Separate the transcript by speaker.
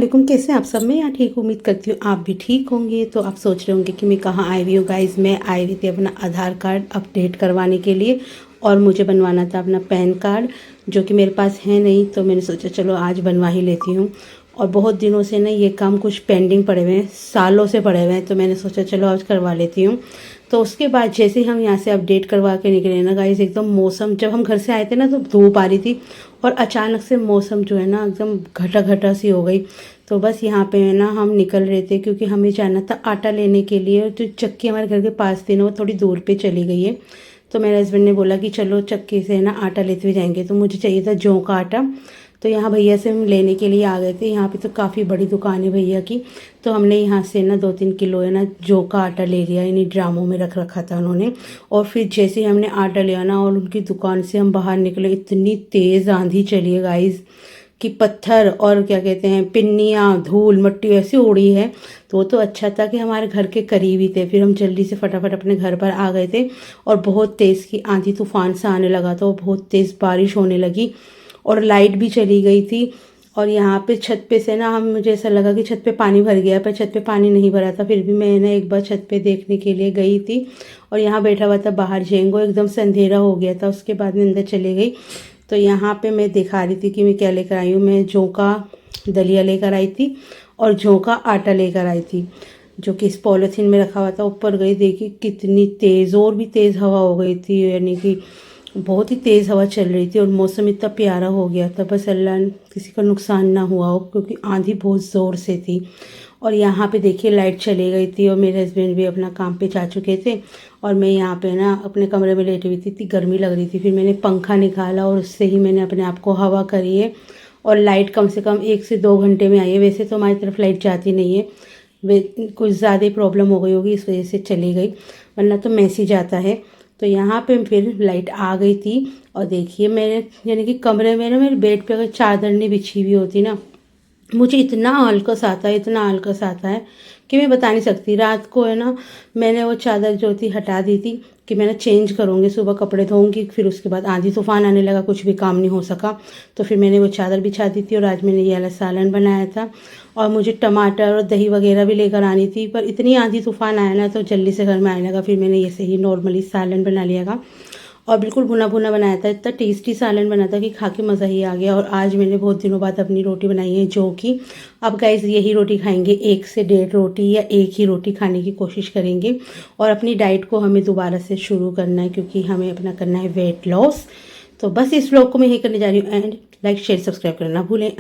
Speaker 1: वालेकुम, कैसे हैं आप सब। मैं यहाँ ठीक उम्मीद करती हूँ आप भी ठीक होंगे। तो आप सोच रहे होंगे कि मैं कहाँ आई हुई हूँ। गाइज़ मैं आई हुई थी अपना आधार कार्ड अपडेट करवाने के लिए और मुझे बनवाना था अपना पैन कार्ड, जो कि मेरे पास है नहीं। तो मैंने सोचा चलो आज बनवा ही लेती हूँ। और बहुत दिनों से ना ये काम कुछ पेंडिंग पड़े हुए हैं, सालों से पड़े हुए हैं, तो मैंने सोचा चलो आज करवा लेती हूँ। तो उसके बाद जैसे हम यहाँ से अपडेट करवा के निकले ना गाइस, एकदम मौसम, जब हम घर से आए थे ना तो धूप आ रही थी और अचानक से मौसम जो है ना एकदम घटा घटा सी हो गई। तो बस यहाँ पे है ना हम निकल रहे थे क्योंकि हमें जाना था आटा लेने के लिए। और जो चक्की हमारे घर के पास थी ना वो थोड़ी दूर पे चली गई है। तो मेरे हस्बैंड ने बोला कि चलो चक्की से है ना आटा लेते हुए जाएंगे। तो मुझे चाहिए था जौ का आटा। तो यहाँ भैया से हम लेने के लिए आ गए थे। यहाँ पे तो काफ़ी बड़ी दुकान है भैया की। तो हमने यहाँ से ना 2-3 किलो है ना जौ का आटा ले लिया, इन्हीं ड्रामों में रख रखा था उन्होंने। और फिर जैसे ही हमने आटा लिया ना और उनकी दुकान से हम बाहर निकले, इतनी तेज़ आंधी चली है गाइस कि पत्थर और क्या कहते हैं पिन्नियाँ, धूल मट्टी ऐसी उड़ी है। तो अच्छा था कि हमारे घर के करीब ही थे। फिर हम जल्दी से फटाफट अपने घर पर आ गए थे। और बहुत तेज़ की आंधी तूफान सा आने लगा था और बहुत तेज़ बारिश होने लगी और लाइट भी चली गई थी। और यहाँ पे छत पे से ना मुझे ऐसा लगा कि छत पे पानी भर गया, पर छत पे पानी नहीं भरा था। फिर भी मैं ना एक बार छत पे देखने के लिए गई थी और यहाँ बैठा हुआ था बाहर जेंगो, एकदम से अंधेरा हो गया था। उसके बाद मैं अंदर चली गई। तो यहाँ पे मैं दिखा रही थी कि मैं क्या लेकर आई हूँ। मैं जौ का दलिया लेकर आई थी और जौ का आटा लेकर आई थी, जो कि इस पॉलीथीन में रखा हुआ था। ऊपर गई, देखी कितनी तेज़, और भी तेज़ हवा हो गई थी, यानी कि बहुत ही तेज़ हवा चल रही थी और मौसम इतना प्यारा हो गया था। बस अल्लाह किसी का नुकसान ना हुआ हो, क्योंकि आंधी बहुत ज़ोर से थी। और यहाँ पे देखिए लाइट चली गई थी और मेरे हस्बैंड भी अपना काम पे जा चुके थे और मैं यहाँ पे ना अपने कमरे में लेटी हुई थी। इतनी गर्मी लग रही थी। फिर मैंने पंखा निकाला और उससे ही मैंने अपने आप को हवा करी है। और लाइट कम से कम 1 से 2 घंटे में आई है। वैसे तो हमारी तरफ लाइट जाती नहीं है, वे कुछ ज़्यादा ही प्रॉब्लम हो गई होगी इस वजह से चली गई, वरना तो मैसेज आता है। तो यहाँ पे फिर लाइट आ गई थी। और देखिए मेरे यानी कि कमरे में ना, मेरे बेड पे अगर चादर नहीं बिछी हुई होती ना, मुझे इतना आलकस आता है, इतना आलकस आता है कि मैं बता नहीं सकती। रात को है ना मैंने वो चादर जो थी हटा दी थी कि मैं ना चेंज करूँगी, सुबह कपड़े धोऊंगी। फिर उसके बाद आंधी तूफान आने लगा, कुछ भी काम नहीं हो सका। तो फिर मैंने वो चादर बिछा दी थी और आज मैंने ये वाला सालन बनाया था। और मुझे टमाटर और दही वगैरह भी लेकर आनी थी, पर इतनी आंधी तूफान आया ना तो जल्दी से घर में आने लगा। फिर मैंने ये से ही नॉर्मली सालन बना लिया था और बिल्कुल भुना भुना बनाया था। इतना टेस्टी सालन बना था कि खा के मज़ा ही आ गया। और आज मैंने बहुत दिनों बाद अपनी रोटी बनाई है जो कि अब गाइस यही रोटी खाएंगे, 1 से 1.5 रोटी या एक ही रोटी खाने की कोशिश करेंगे। और अपनी डाइट को हमें दोबारा से शुरू करना है, क्योंकि हमें अपना करना है वेट लॉस। तो बस इस व्लॉग को मैं यही करने जा रही हूँ। एंड लाइक शेयर सब्सक्राइब करना भूलें।